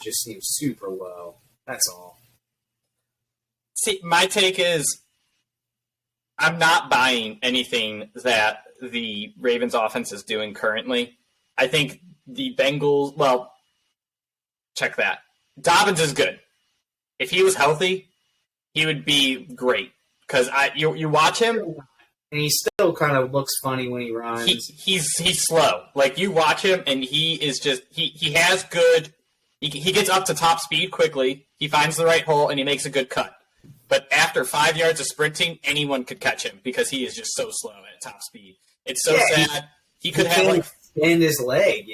A: just seems super low. That's all.
C: See, my take is I'm not buying anything that the Ravens offense is doing currently. I think the Bengals, check that. Dobbins is good. If he was healthy, he would be great. Because you watch him,
A: and he still kind of looks funny when he runs.
C: He's slow. You watch him, and he is just he has good. He gets up to top speed quickly. He finds the right hole, and he makes a good cut. But after 5 yards of sprinting, anyone could catch him because he is just so slow at top speed. It's so sad. He could have
A: extend his leg,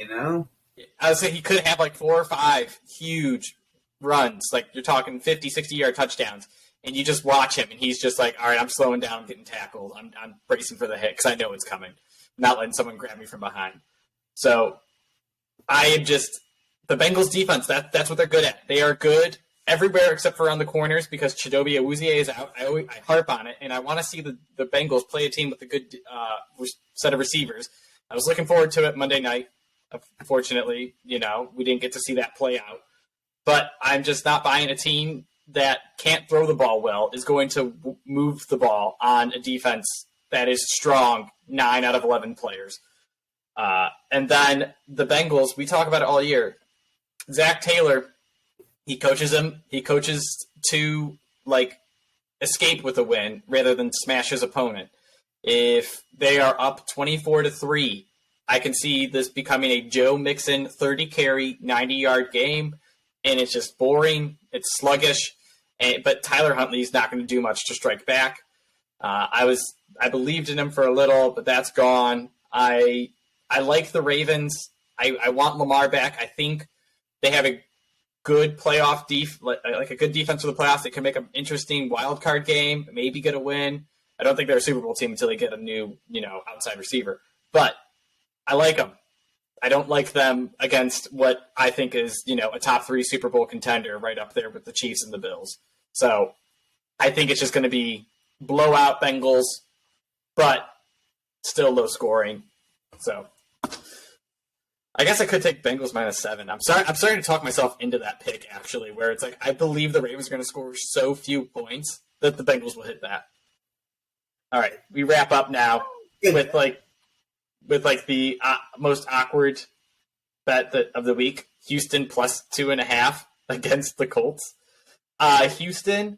C: I would say he could have 4 or 5 huge runs. You're talking 50, 60-yard touchdowns. And you just watch him, and he's just all right, I'm slowing down, I'm getting tackled. I'm bracing for the hit because I know it's coming. I'm not letting someone grab me from behind. So I am just – the Bengals defense, that's what they're good at. They are good everywhere except for on the corners because Chidobe Awuzie is out. I harp on it, and I want to see the Bengals play a team with a good set of receivers. I was looking forward to it Monday night. Unfortunately, we didn't get to see that play out. But I'm just not buying a team – that can't throw the ball well is going to move the ball on a defense that is strong 9 out of 11 players. And then the Bengals, we talk about it all year. Zach Taylor, he coaches him. He coaches to escape with a win rather than smash his opponent. If they are up 24-3, I can see this becoming a Joe Mixon 30-carry, 90-yard game, and it's just boring. It's sluggish, but Tyler Huntley's not going to do much to strike back. I believed in him for a little, but that's gone. I like the Ravens. I want Lamar back. I think they have a good playoff like a good defense for the playoffs. They can make an interesting wild card game, maybe get a win. I don't think they're a Super Bowl team until they get a new, outside receiver. But I like them. I don't like them against what I think is, a top 3 Super Bowl contender right up there with the Chiefs and the Bills. So I think it's just going to be blowout Bengals, but still low scoring. So I guess I could take Bengals -7. I'm starting to talk myself into that pick, actually, where it's like I believe the Ravens are going to score so few points that the Bengals will hit that. All right, we wrap up now with the most awkward bet of the week: Houston +2.5 against the Colts. Houston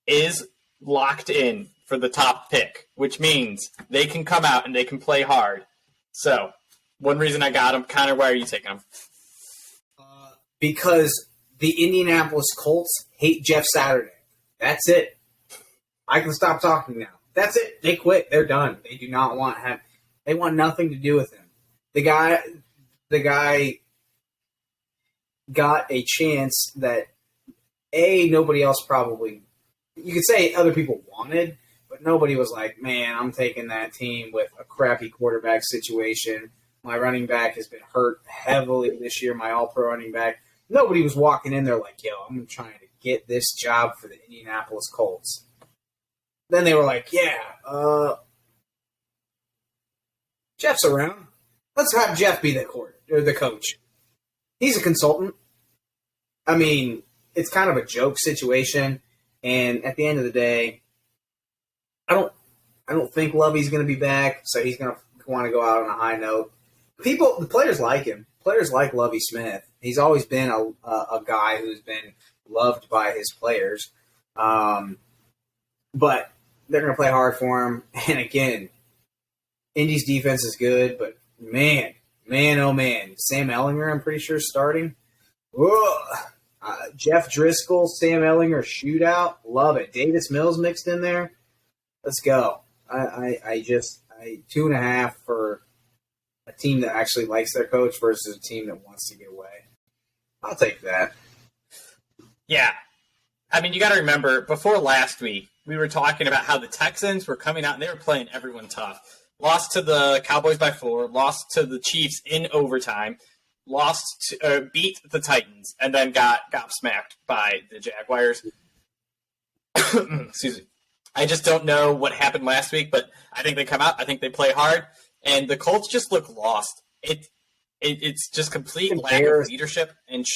C: is locked in for the top pick, which means they can come out and they can play hard. So, one reason I got them. Connor, why are you taking them?
A: Because the Indianapolis Colts hate Jeff Saturday. That's it. I can stop talking now. That's it. They quit. They're done. They do not want him. They want nothing to do with him. The guy got a chance that nobody else probably. You could say other people wanted, but nobody was like, man, I'm taking that team with a crappy quarterback situation. My running back has been hurt heavily this year, my all-pro running back. Nobody was walking in there like, yo, I'm trying to get this job for the Indianapolis Colts. Then they were like, yeah, Jeff's around. Let's have Jeff be the coach. He's a consultant. I mean, it's kind of a joke situation. And at the end of the day, I don't think Lovey's going to be back, so he's going to want to go out on a high note. The players like him. Players like Lovey Smith. He's always been a guy who's been loved by his players. But they're going to play hard for him. And again, Indy's defense is good, but man, oh man. Sam Ellinger, I'm pretty sure, is starting. Jeff Driscoll, Sam Ellinger shootout. Love it. Davis Mills mixed in there. Let's go. I 2.5 for a team that actually likes their coach versus a team that wants to get away. I'll take that.
C: Yeah. I mean, you got to remember, before last week, we were talking about how the Texans were coming out and they were playing everyone tough. Lost to the Cowboys by 4, lost to the Chiefs in overtime, beat the Titans, and then got smacked by the Jaguars. Excuse me. I just don't know what happened last week, but I think they come out. I think they play hard, and the Colts just look lost. It's just complete lack of leadership and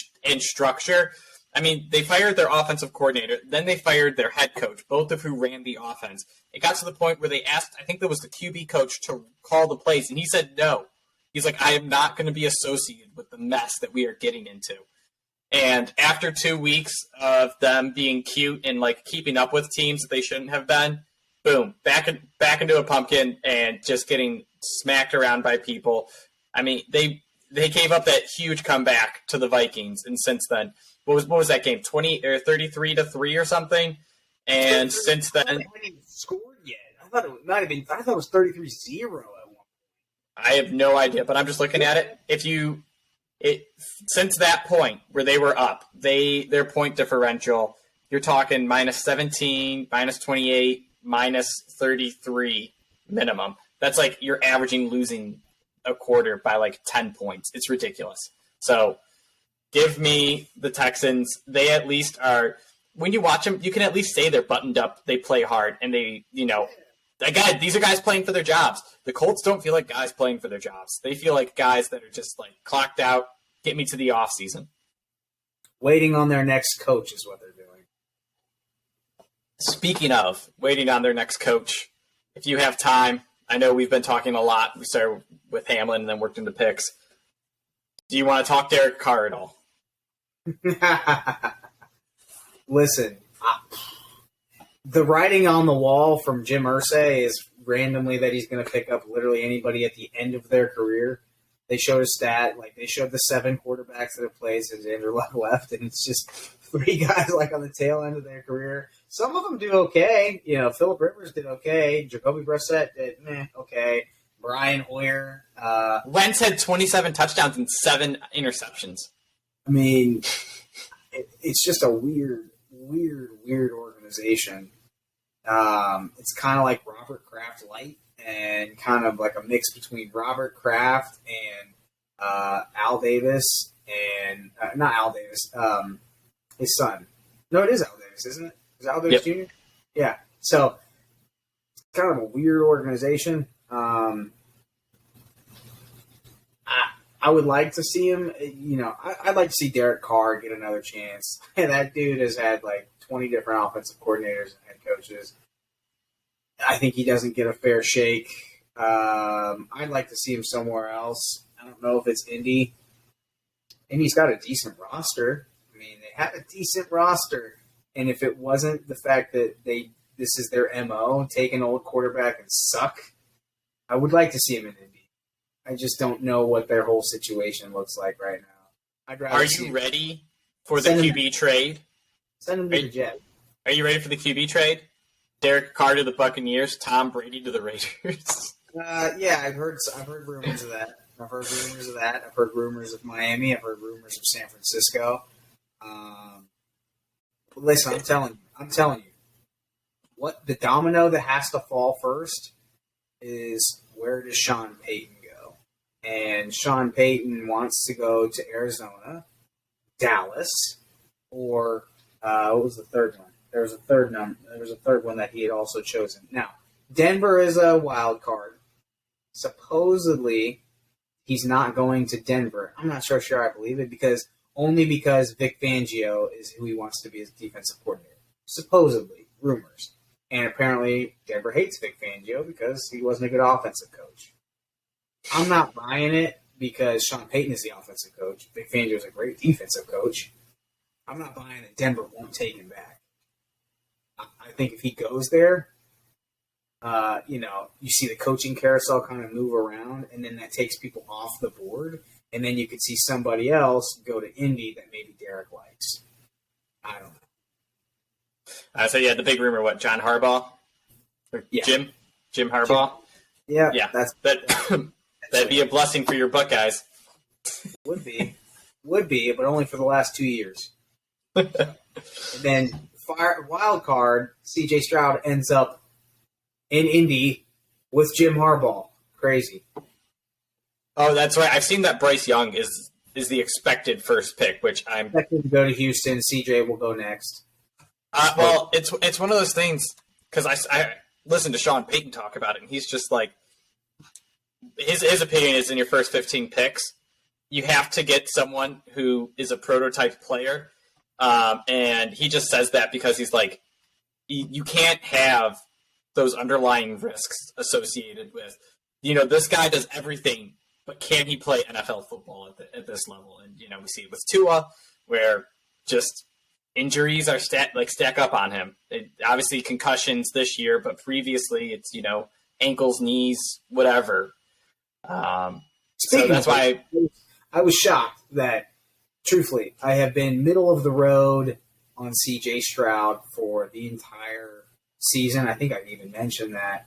C: structure. I mean, they fired their offensive coordinator, then they fired their head coach, both of who ran the offense. It got to the point where they asked, I think there was the QB coach, to call the plays, and he said no. He's like, I am not going to be associated with the mess that we are getting into. And after 2 weeks of them being cute and like keeping up with teams that they shouldn't have been, boom, back into a pumpkin and just getting smacked around by people. I mean, they gave up that huge comeback to the Vikings, and since then, what was that game? 20 or 33-3 or something? And since then,
A: they haven't even scored yet. I thought it was 33-0 at one.
C: I have no idea, but I'm just looking at it. Since that point where they were up, their point differential, you're talking -17, -28, -33 minimum. That's like you're averaging losing a quarter by like 10 points. It's ridiculous. So give me the Texans. They at least are, when you watch them, you can at least say they're buttoned up, they play hard, and they, again, these are guys playing for their jobs. The Colts don't feel like guys playing for their jobs. They feel like guys that are just like clocked out, get me to the off season.
A: Waiting on their next coach is what they're doing.
C: Speaking of waiting on their next coach, if you have time, I know we've been talking a lot. We started with Hamlin and then worked into picks. Do you want to talk Derek Carr at all?
A: Listen, the writing on the wall from Jim Irsay is randomly that he's going to pick up literally anybody at the end of their career. They showed a stat, like they showed the 7 quarterbacks that have played since Andrew Luck left, and it's just 3 guys like on the tail end of their career. Some of them do okay. You know, Phillip Rivers did okay. Jacoby Brissett did okay. Brian Hoyer.
C: Wentz had 27 touchdowns and 7 interceptions.
A: I mean, it's just a weird organization. It's kind of like Robert Kraft light, and kind of like a mix between Robert Kraft and Al Davis, and not Al Davis, his son. No, it is Al Davis, isn't it? Is it Al Davis Jr.? Yeah. So it's kind of a weird organization. I would like to see him, you know, I'd like to see Derek Carr get another chance. And that dude has had like 20 different offensive coordinators and head coaches. I think he doesn't get a fair shake. I'd like to see him somewhere else. I don't know if it's Indy. Indy's got a decent roster. I mean, they have a decent roster. And if it wasn't the fact that this is their MO, take an old quarterback and suck, I would like to see him in Indy. I just don't know what their whole situation looks like right now. I'd rather
C: Are you ready for the QB trade?
A: Send him to the Jet.
C: Are you ready for the QB trade? Derek Carr to the Buccaneers, Tom Brady to the Raiders.
A: Yeah, I've heard rumors of that. I've heard rumors of Miami. I've heard rumors of San Francisco. But listen, I'm telling you, what the domino that has to fall first is, where does Sean Payton go? And Sean Payton wants to go to Arizona, Dallas, or what was the third one? There was a third one that he had also chosen. Now, Denver is a wild card. Supposedly, he's not going to Denver. I'm not sure I believe it, because Vic Fangio is who he wants to be his defensive coordinator. Supposedly, rumors. And apparently, Denver hates Vic Fangio because he wasn't a good offensive coach. I'm not buying it because Sean Payton is the offensive coach. Vic Fangio is a great defensive coach. I'm not buying that Denver won't take him back. I think if he goes there, you see the coaching carousel kind of move around, and then that takes people off the board, and then you could see somebody else go to Indy that maybe Derek likes. I don't know.
C: So yeah, the big rumor, John Harbaugh? Jim Harbaugh?
A: Yeah.
C: That'd be a blessing for your Buckeyes.
A: Would be, but only for the last 2 years. And then wild card, C.J. Stroud ends up in Indy with Jim Harbaugh. Crazy.
C: Oh, that's right. I've seen that Bryce Young is the expected first pick, which I'm
A: expected to go to Houston. C.J. will go next.
C: Well, it's one of those things, because I listened to Sean Payton talk about it, and he's just like, his opinion is, in your first 15 picks, you have to get someone who is a prototype player. And he just says that because he's like, you can't have those underlying risks associated with, this guy does everything, but can he play NFL football at this level? And, we see it with Tua, where just injuries are stack up on him. Obviously concussions this year, but previously it's, ankles, knees, whatever. So that's why
A: I was shocked that, truthfully, I have been middle of the road on C.J. Stroud for the entire season. I think I even mentioned that.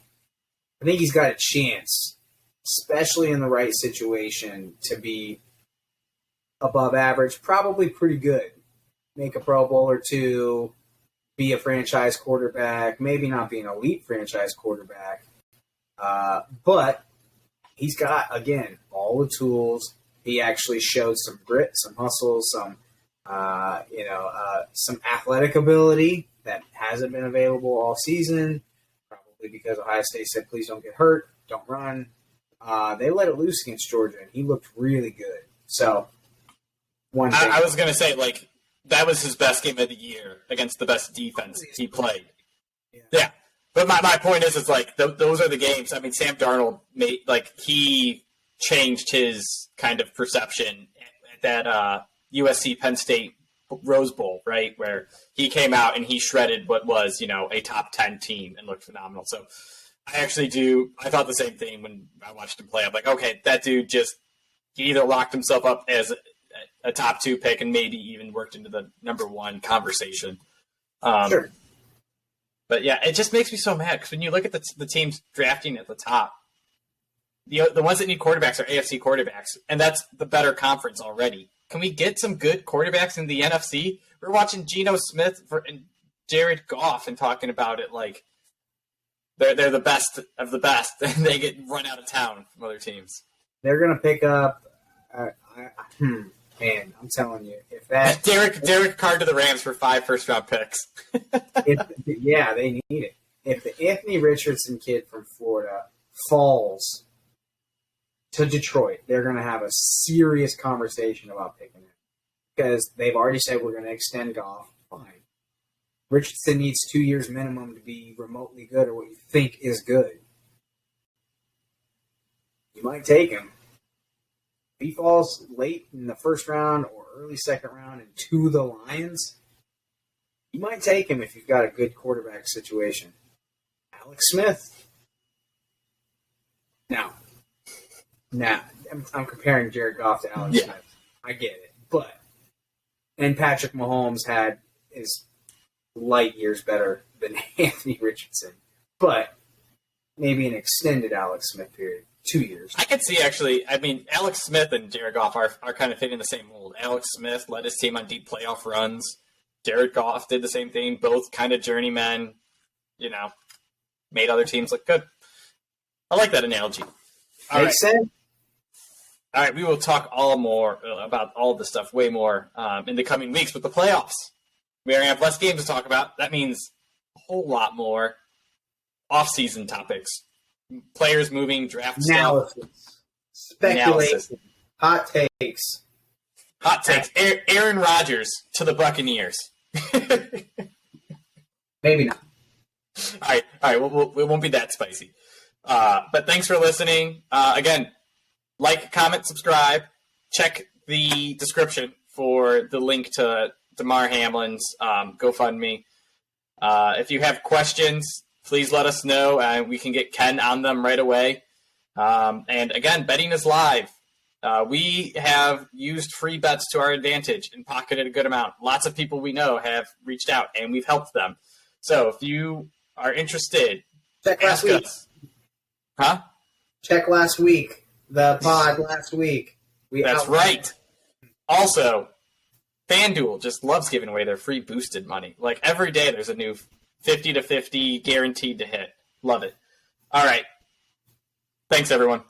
A: I think he's got a chance, especially in the right situation, to be above average, probably pretty good. Make a Pro Bowl or two, be a franchise quarterback, maybe not be an elite franchise quarterback. But he's got, again, all the tools. He actually showed some grit, some hustle, some athletic ability that hasn't been available all season, probably because Ohio State said, please don't get hurt, don't run. They let it loose against Georgia, and he looked really good. So,
C: I was going to say, that was his best game of the year against the best defense he played. Yeah. But my point is those are the games. I mean, Sam Darnold he changed his kind of perception at that USC Penn State Rose Bowl, right? Where he came out and he shredded what was, a top 10 team and looked phenomenal. So I actually do. I thought the same thing when I watched him play. I'm like, okay, that dude he either locked himself up as a top 2 pick and maybe even worked into the number 1 conversation.
A: Sure.
C: But yeah, it just makes me so mad because when you look at the teams drafting at the top, the ones that need quarterbacks are AFC quarterbacks, and that's the better conference already. Can we get some good quarterbacks in the NFC? We're watching Geno Smith and Jared Goff and talking about it like they're the best of the best, and they get run out of town from other teams.
A: They're going to pick up. Man, I'm telling you, if that
C: Derek Carr to the Rams for 5 first-round picks.
A: Yeah, they need it. If the Anthony Richardson kid from Florida falls to Detroit, they're going to have a serious conversation about picking him because they've already said we're going to extend Goff. Fine. Richardson needs 2 years minimum to be remotely good or what you think is good. You might take him. If he falls late in the first round or early second round and to the Lions, you might take him if you've got a good quarterback situation. Alex Smith. Now, I'm comparing Jared Goff to Alex Smith. I get it. And Patrick Mahomes is light years better than Anthony Richardson. But maybe an extended Alex Smith period. 2 years.
C: I could see, actually, Alex Smith and Jared Goff are kind of fitting the same mold. Alex Smith led his team on deep playoff runs. Jared Goff did the same thing. Both kind of journeymen, made other teams look good. I like that analogy.
A: Makes sense.
C: All right, we will talk about all this stuff way more in the coming weeks with the playoffs. We're going to have less games to talk about. That means a whole lot more off-season topics. Players moving, draft
A: analysis, speculation, hot takes.
C: Aaron Rodgers to the Buccaneers.
A: Maybe not.
C: All right. It won't be that spicy. But thanks for listening. Again, like, comment, subscribe. Check the description for the link to Damar Hamlin's GoFundMe. If you have questions, please let us know, and we can get Ken on them right away. And again, betting is live. We have used free bets to our advantage and pocketed a good amount. Lots of people we know have reached out, and we've helped them. So if you are interested,
A: check last week.
C: Huh?
A: Check last week. The pod last week.
C: That's right. Also, FanDuel just loves giving away their free boosted money. Like every day there's a new 50 to 50 guaranteed to hit. Love it. All right. Thanks, everyone.